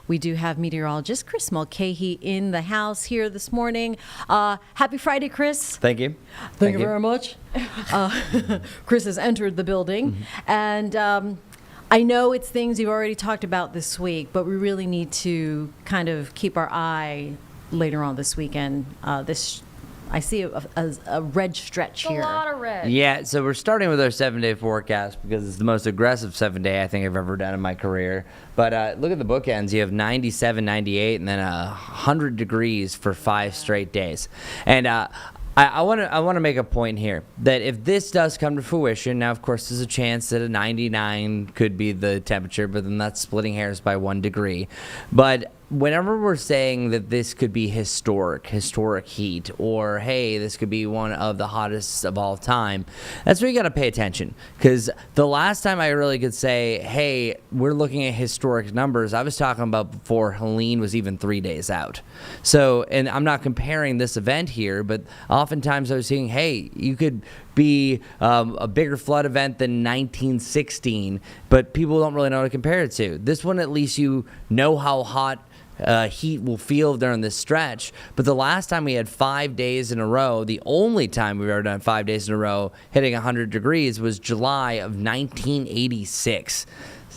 We do have meteorologist Chris Mulcahy in the house here this morning. Happy Friday, Chris. Thank you. Thank you very much. Chris has entered the building, and I know it's things you've already talked about this week, but we really need to kind of keep our eye later on this weekend. I see a red stretch here. A lot of red. Yeah, so we're starting with our 7-day forecast because it's the most aggressive 7-day I think I've ever done in my career. But look at the bookends. You have 97, 98, and then 100 degrees for 5 straight days. And I want to make a point here that if this does come to fruition, now of course there's a chance that a 99 could be the temperature, but then that's splitting hairs by 1 degree. But whenever we're saying that this could be historic heat, or hey, this could be one of the hottest of all time, that's where you got to pay attention. Because the last time I really could say, hey, we're looking at historic numbers, I was talking about before Helene was even 3 days out. So, and I'm not comparing this event here, but oftentimes I was saying, hey, you could be a bigger flood event than 1916, but people don't really know what to compare it to. This one, at least you know how hot heat will feel during this stretch. But the last time we had 5 days in a row, the only time we've ever done 5 days in a row hitting 100 degrees was July of 1986.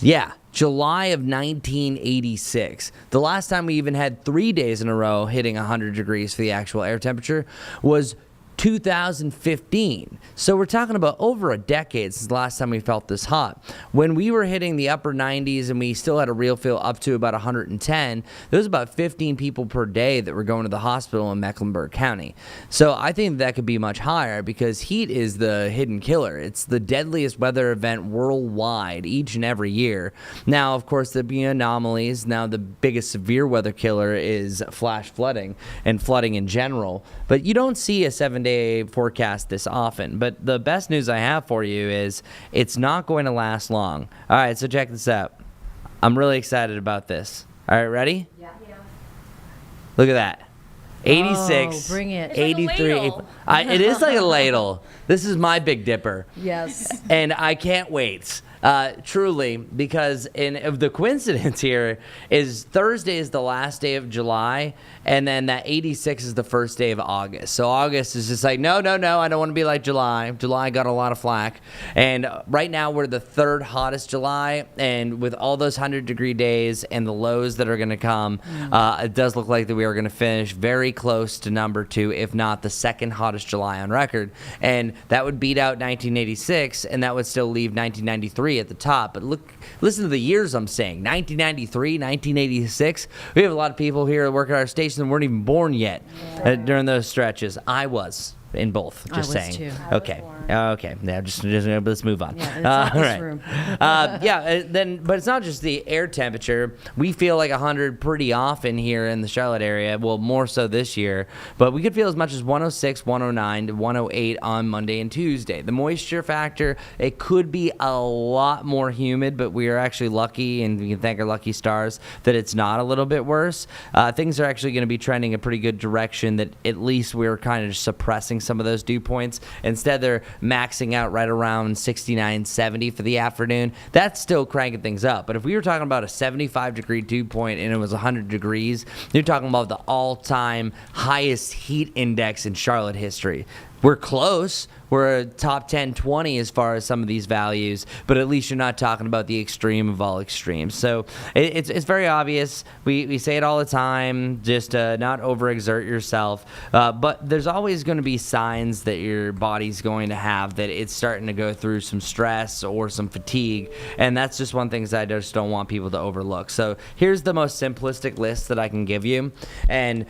Yeah, July of 1986. The last time we even had 3 days in a row hitting 100 degrees for the actual air temperature was 2015. So we're talking about over a decade since the last time we felt this hot. When we were hitting the upper 90s and we still had a real feel up to about 110, there was about 15 people per day that were going to the hospital in Mecklenburg County. So I think that could be much higher because heat is the hidden killer. It's the deadliest weather event worldwide each and every year. Now, of course, there'll be anomalies. Now, the biggest severe weather killer is flash flooding and flooding in general. But you don't see a 7-day forecast this often. But the best news I have for you is it's not going to last long. All right, so check this out. I'm really excited about this. All right, ready? Yeah. Look at that. 86, bring it. It's like a 83. ladle. It is like a ladle. This is my Big Dipper. Yes. And I can't wait. Truly, because the coincidence here is Thursday is the last day of July, and then that 86 is the first day of August. So August is just like, no, I don't want to be like July. July got a lot of flack. And right now we're the 3rd hottest July, and with all those 100-degree days and the lows that are going to come, it does look like that we are going to finish very close to number 2, if not the 2nd hottest July on record. And that would beat out 1986, and that would still leave 1993 at the top. But listen to the years I'm saying. 1993, 1986. We have a lot of people here that work at our station that weren't even born yet during those stretches. I was in both, just saying. Too. Okay. Okay. Now just let's move on. Yeah, it's not all this right. room. But it's not just the air temperature. We feel like 100 pretty often here in the Charlotte area. Well, more so this year. But we could feel as much as 106, 109 to 108 on Monday and Tuesday. The moisture factor, it could be a lot more humid, but we are actually lucky, and we can thank our lucky stars that it's not a little bit worse. Things are actually going to be trending a pretty good direction, that at least we're kind of suppressing some of those dew points. Instead, they're maxing out right around 69, 70 for the afternoon. That's still cranking things up. But if we were talking about a 75-degree dew point and it was 100 degrees, you're talking about the all-time highest heat index in Charlotte history. We're close. We're a top 10, 20 as far as some of these values, but at least you're not talking about the extreme of all extremes. So it's very obvious. We say it all the time, just not overexert yourself. But there's always going to be signs that your body's going to have that it's starting to go through some stress or some fatigue, and that's just one thing that I just don't want people to overlook. So here's the most simplistic list that I can give you. And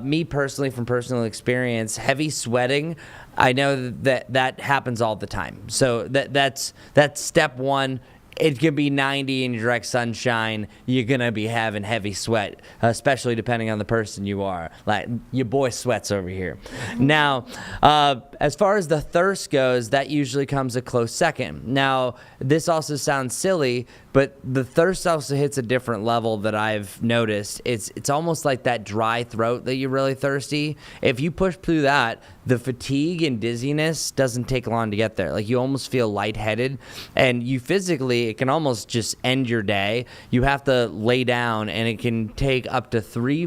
me personally, from personal experience, heavy sweating, I know that happens all the time. So that's step one. It could be 90 in direct sunshine. You're going to be having heavy sweat, especially depending on the person you are. Like, your boy sweats over here. Now, as far as the thirst goes, that usually comes a close second. Now, this also sounds silly, but the thirst also hits a different level that I've noticed. It's almost like that dry throat that you're really thirsty. If you push through that, the fatigue and dizziness doesn't take long to get there. Like, you almost feel lightheaded, and you physically, it can almost just end your day. You have to lay down, and it can take up to 30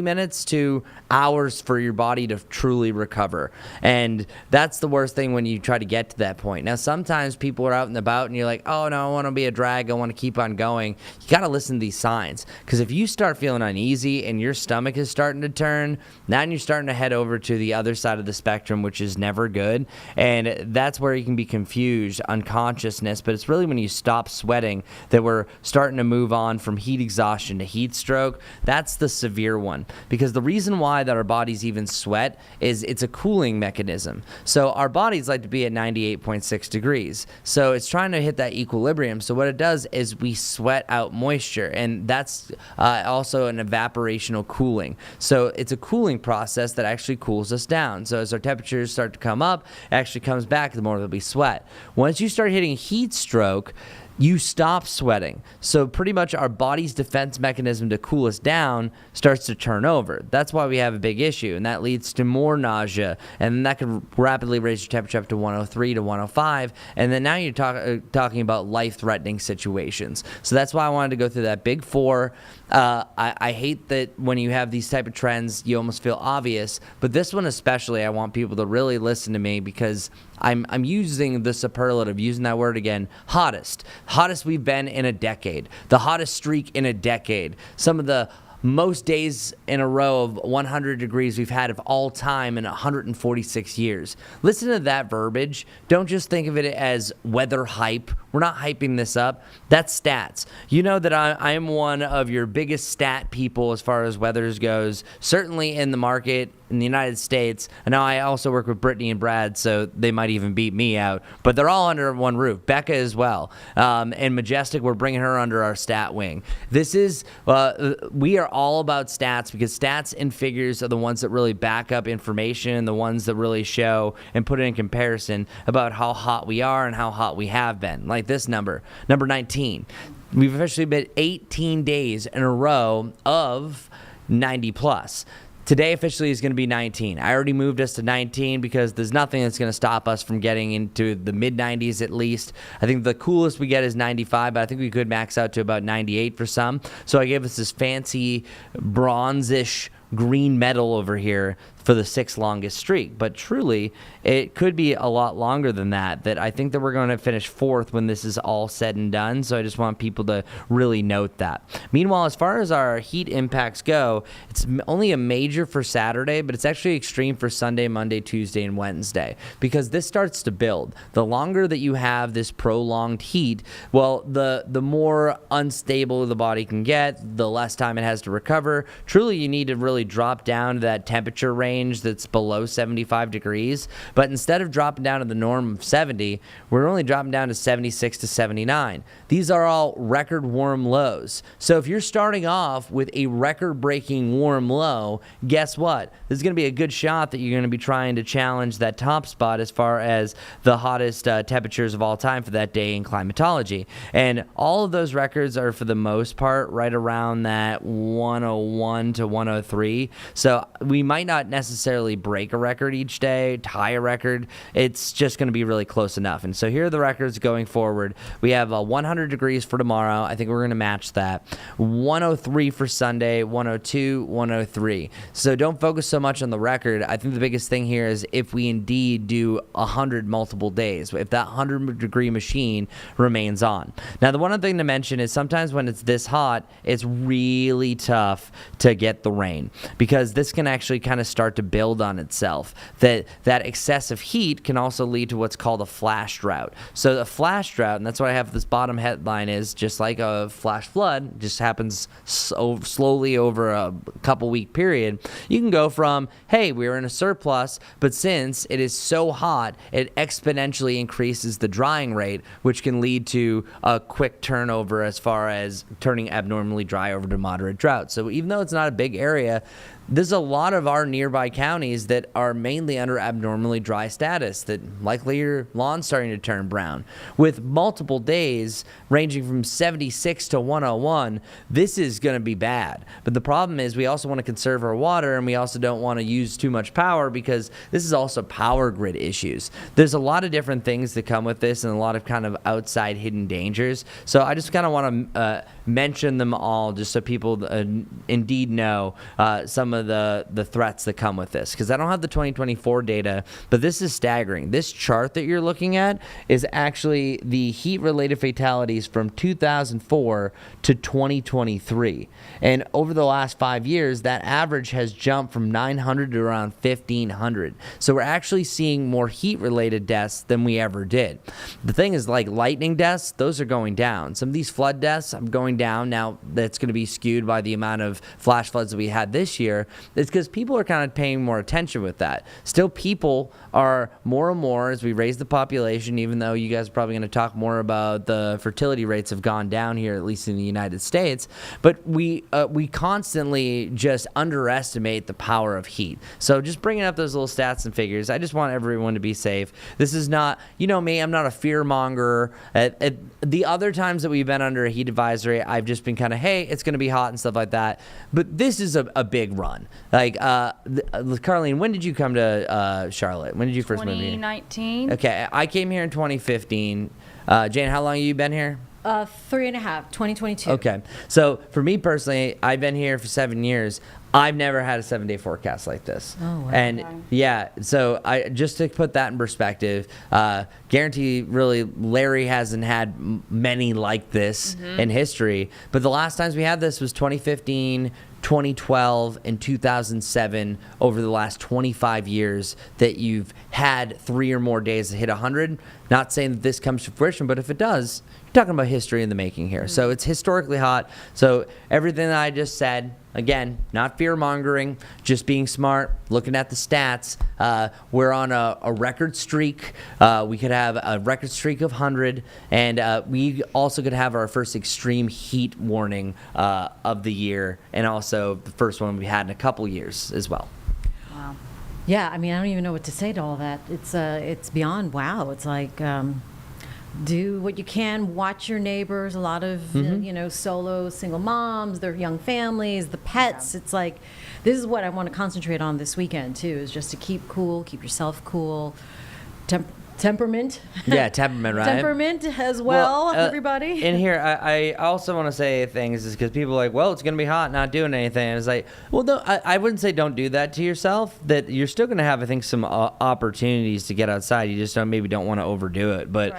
minutes to hours for your body to truly recover. And that's the worst thing when you try to get to that point. Now, sometimes people are out and about, and you're like, oh no, I want to be a drag, I want to keep on going. You got to listen to these signs, because if you start feeling uneasy and your stomach is starting to turn, now you're starting to head over to the other side of the spectrum, which is never good. And that's where you can be confused, unconsciousness. But it's really when you stop sweating that we're starting to move on from heat exhaustion to heat stroke. That's the severe one, because the reason why that our bodies even sweat is it's a cooling mechanism. So our bodies like to be at 98.6 degrees. So it's trying to hit that equilibrium. So what it does is we sweat out moisture, and that's also an evaporational cooling. So it's a cooling process that actually cools us down. So as our temperatures start to come up, it actually comes back, the more there'll be sweat. Once you start hitting heat stroke, you stop sweating. So pretty much our body's defense mechanism to cool us down starts to turn over. That's why we have a big issue, and that leads to more nausea, and that can rapidly raise your temperature up to 103 to 105, and then now you're talking about life-threatening situations. So that's why I wanted to go through that big four. I hate that when you have these type of trends, you almost feel obvious, but this one especially, I want people to really listen to me, because I'm using the superlative, using that word again, hottest we've been in a decade, the hottest streak in a decade, some of the most days in a row of 100 degrees we've had of all time in 146 years. Listen to that verbiage. Don't just think of it as weather hype. We're not hyping this up. That's stats. You know that I am one of your biggest stat people as far as weathers goes, certainly in the market in the United States. And now I also work with Brittany and Brad, so they might even beat me out. But they're all under one roof. Becca as well. And Majestic, we're bringing her under our stat wing. This is, we are all about stats, because stats and figures are the ones that really back up information, the ones that really show and put it in comparison about how hot we are and how hot we have been. Like this number 19. We've officially been 18 days in a row of 90 plus. Today officially is going to be 19. I already moved us to 19 because there's nothing that's going to stop us from getting into the mid-90s at least. I think the coolest we get is 95, but I think we could max out to about 98 for some. So I gave us this fancy bronzish green medal over here for the 6th longest streak. But truly, it could be a lot longer than that I think that we're going to finish 4th when this is all said and done. So I just want people to really note that. Meanwhile, as far as our heat impacts go, it's only a major for Saturday, but it's actually extreme for Sunday, Monday, Tuesday, and Wednesday, because this starts to build. The longer that you have this prolonged heat, well, the more unstable the body can get, the less time it has to recover. Truly, you need to really drop down to that temperature range that's below 75 degrees. But instead of dropping down to the norm of 70, we're only dropping down to 76 to 79. These are all record warm lows. So if you're starting off with a record-breaking warm low, guess what? There's going to be a good shot that you're going to be trying to challenge that top spot as far as the hottest temperatures of all time for that day in climatology. And all of those records are, for the most part, right around that 101 to 103. So we might not necessarily break a record each day, tie a record. It's just going to be really close enough. And so here are the records going forward. We have 100 degrees for tomorrow. I think we're going to match that. 103 for Sunday, 102, 103. So don't focus so much on the record. I think the biggest thing here is if we indeed do 100 multiple days, if that 100-degree machine remains on. Now, the one other thing to mention is sometimes when it's this hot, it's really tough to get the rain, because this can actually kind of start to build on itself. That excessive heat can also lead to what's called a flash drought. So the flash drought, and that's what I have this bottom headline, is just like a flash flood, just happens so slowly over a couple week period. You can go from, hey, we're in a surplus, but since it is so hot, it exponentially increases the drying rate, which can lead to a quick turnover as far as turning abnormally dry over to moderate drought. So even though it's not a big area, there's a lot of our nearby nearby counties that are mainly under abnormally dry status, that likely your lawn's starting to turn brown. With multiple days ranging from 76 to 101, this is going to be bad. But the problem is we also want to conserve our water, and we also don't want to use too much power, because this is also power grid issues. There's a lot of different things that come with this and a lot of kind of outside hidden dangers. So I just kind of want to mention them all just so people indeed know some of the threats that come with this, because I don't have the 2024 data, but this is staggering. This chart that you're looking at is actually the heat-related fatalities from 2004 to 2023, and over the last 5 years that average has jumped from 900 to around 1,500. So we're actually seeing more heat-related deaths than we ever did. The thing is, like lightning deaths, those are going down. Some of these flood deaths are going down. Now that's going to be skewed by the amount of flash floods that we had this year. It's because people are kind of paying more attention with that. Still, people are more and more, as we raise the population, even though you guys are probably going to talk more about the fertility rates have gone down here, at least in the United States, but we constantly just underestimate the power of heat. So just bringing up those little stats and figures, I just want everyone to be safe. This is not, you know me, I'm not a fear monger. At the other times that we've been under a heat advisory, I've just been kind of, hey, it's going to be hot and stuff like that. But this is a big run. Like, Carlene, when did you come to Charlotte? When did you first move here? 2019. Okay, I came here in 2015. Jane, how long have you been here? 3.5, 2022. Okay, so for me personally, I've been here for 7 years. I've never had a 7-day forecast like this. Oh, wow. And yeah, so I just to put that in perspective, guarantee really Larry hasn't had many like this in history. But the last times we had this was 2015, 2012, and 2007 over the last 25 years that you've had 3 or more days that hit 100. Not saying that this comes to fruition, but if it does, you're talking about history in the making here. So it's historically hot. So everything that I just said, again, not fear-mongering, just being smart, looking at the stats. We're on a record streak. We could have a record streak of 100, and we also could have our first extreme heat warning of the year, and also the first one we had in a couple years as well. Wow. Yeah, I mean, I don't even know what to say to all that. It's beyond wow. It's like, do what you can, watch your neighbors. A lot of, solo single moms, their young families, the pets. It's like, this is what I want to concentrate on this weekend, too, is just to keep cool, keep yourself cool. Temperament. Yeah, temperament, right? Temperament as well, everybody. In here, I also want to say things is because people are like, well, it's going to be hot, not doing anything. And it's like, well, no, I wouldn't say don't do that to yourself. That you're still going to have, I think, some opportunities to get outside. You just maybe don't want to overdo it. But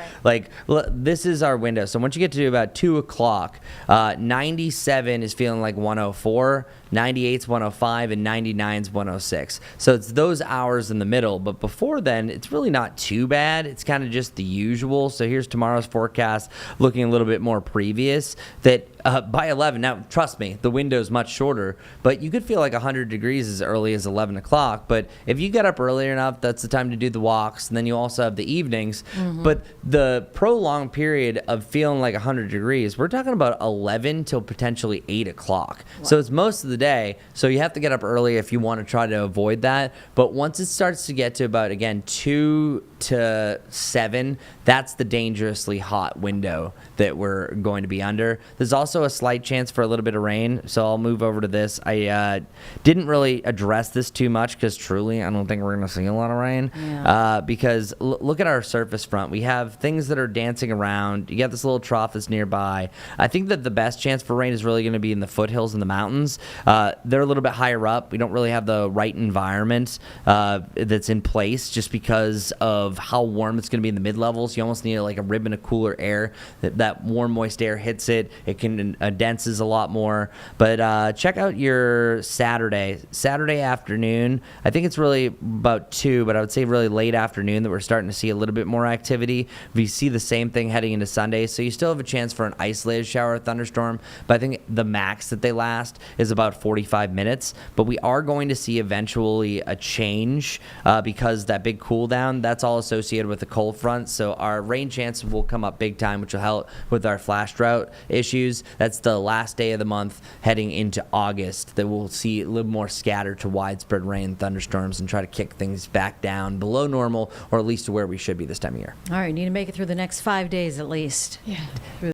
this is our window. So once you get to about 2 o'clock, 97 is feeling like 104. 98's 105 and 99's 106. So it's those hours in the middle. But before then, it's really not too bad. It's kind of just the usual. So here's tomorrow's forecast looking a little bit more previous. That by 11, now trust me, the window's much shorter, but you could feel like 100 degrees as early as 11 o'clock. But if you get up earlier enough, that's the time to do the walks. And then you also have the evenings. But the prolonged period of feeling like 100 degrees, we're talking about 11 till potentially 8 o'clock. Wow. So it's most of the day. So you have to get up early if you want to try to avoid that. But once it starts to get to about, again, 2 to 7, that's the dangerously hot window that we're going to be under. There's also a slight chance for a little bit of rain, so I'll move over to this. I didn't really address this too much because truly I don't think we're going to see a lot of rain. Yeah. Because look at our surface front. We have things that are dancing around. You got this little trough that's nearby. I think that the best chance for rain is really going to be in the foothills and the mountains. They're a little bit higher up. We don't really have the right environment that's in place just because of how warm it's going to be in the mid-levels. You almost need like a ribbon of cooler air. That warm, moist air hits it. It can denses a lot more. But check out your Saturday afternoon. I think it's really about 2, but I would say really late afternoon that we're starting to see a little bit more activity. We see the same thing heading into Sunday. So you still have a chance for an isolated shower or thunderstorm. But I think the max that they last is about 45 minutes. But we are going to see eventually a change because that big cool down, that's all associated with the cold front. So our rain chances will come up big time, which will help with our flash drought issues. That's the last day of the month heading into August that we'll see a little more scattered to widespread rain, thunderstorms, and try to kick things back down below normal, or at least to where we should be this time of year. All right, need to make it through the next 5 days at least. Yeah.